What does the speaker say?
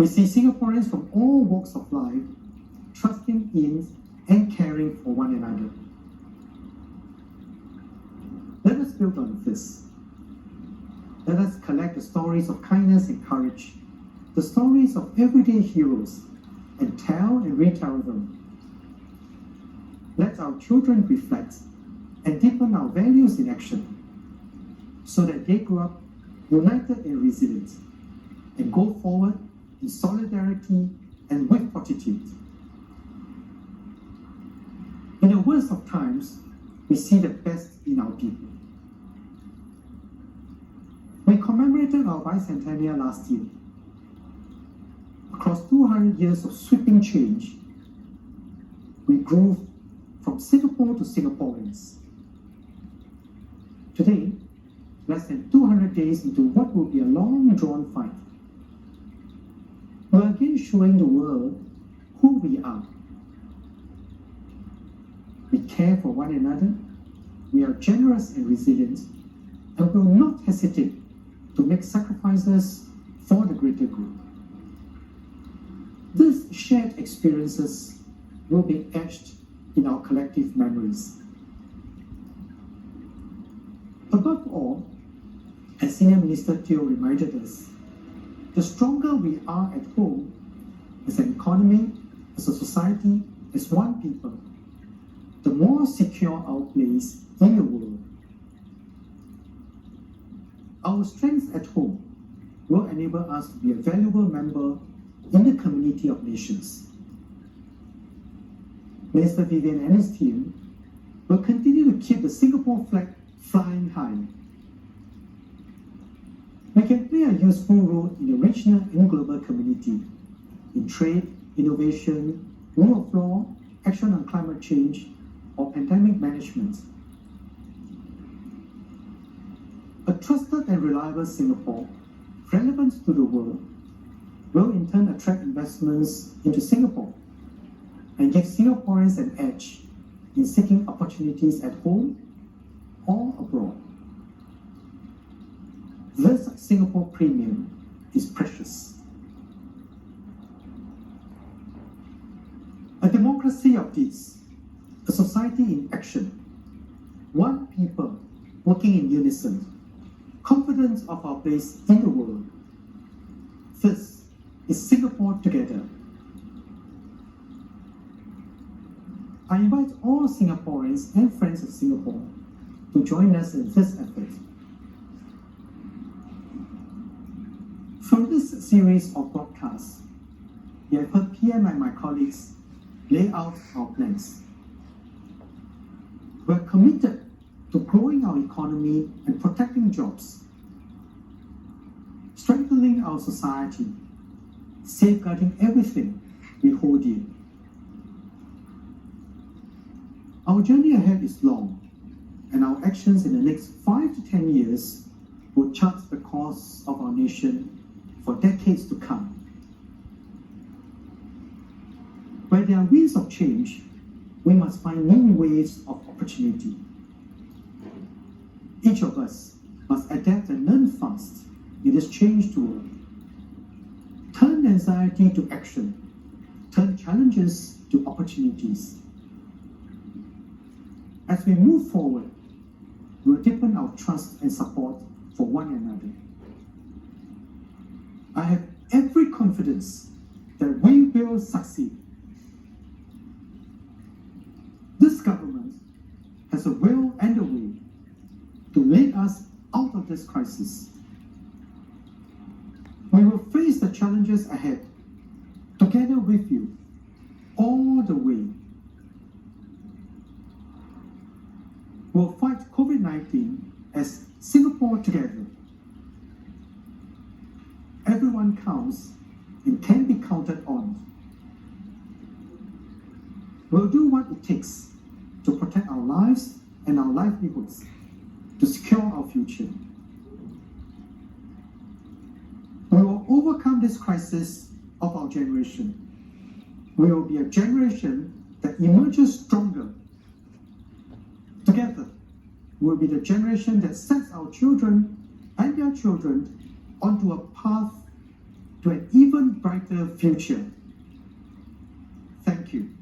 We see Singaporeans from all walks of life trusting in and caring for one another. Let us build on this. Let us collect the stories of kindness and courage, the stories of everyday heroes, and tell and retell them. Let our children reflect and deepen our values in action, so that they grow up united and resilient, and go forward in solidarity and with fortitude. In the worst of times, we see the best in our people. We commemorated our bicentennial last year. Across 200 years of sweeping change, we grew from Singapore to Singaporeans. Today, less than 200 days into what will be a long-drawn fight, we're again showing the world who we are. We care for one another, we are generous and resilient, and will not hesitate to make sacrifices for the greater good. These shared experiences will be etched in our collective memories. Above all, as Senior Minister Teo reminded us, the stronger we are at home, as an economy, as a society, as one people, the more secure our place in the world. Our strength at home will enable us to be a valuable member in the community of nations. Minister Vivian and his team will continue to keep the Singapore flag flying high. We can play a useful role in the regional and global community, in trade, innovation, rule of law, action on climate change, or pandemic management. A trusted and reliable Singapore, relevant to the world, will in turn attract investments into Singapore and give Singaporeans an edge in seeking opportunities at home or abroad. This Singapore premium is precious. A democracy of deeds, a society in action, one people working in unison, confident of our place in the world. This is Singapore together. I invite all Singaporeans and friends of Singapore to join us in this effort. Through this series of broadcasts, we have heard PM and my colleagues lay out our plans. We're committed to growing our economy and protecting jobs, strengthening our society, safeguarding everything we hold dear. Our journey ahead is long, and our actions in the next 5 to 10 years will chart the course of our nation for decades to come. Where there are winds of change, we must find new waves of opportunity. Each of us must adapt and learn fast in this changed world. Turn anxiety to action. Turn challenges to opportunities. As we move forward, we'll deepen our trust and support for one another. I have every confidence that we will succeed. This government has a will and a way to lead us out of this crisis. We will face the challenges ahead together with you all the way. We'll fight COVID-19 as Singapore together. Everyone counts and can be counted on. We'll do what it takes to protect our lives and our livelihoods, to secure our future. We will overcome this crisis of our generation. We will be a generation that emerges stronger. Together, we will be the generation that sets our children and their children onto a path to an even brighter future. Thank you.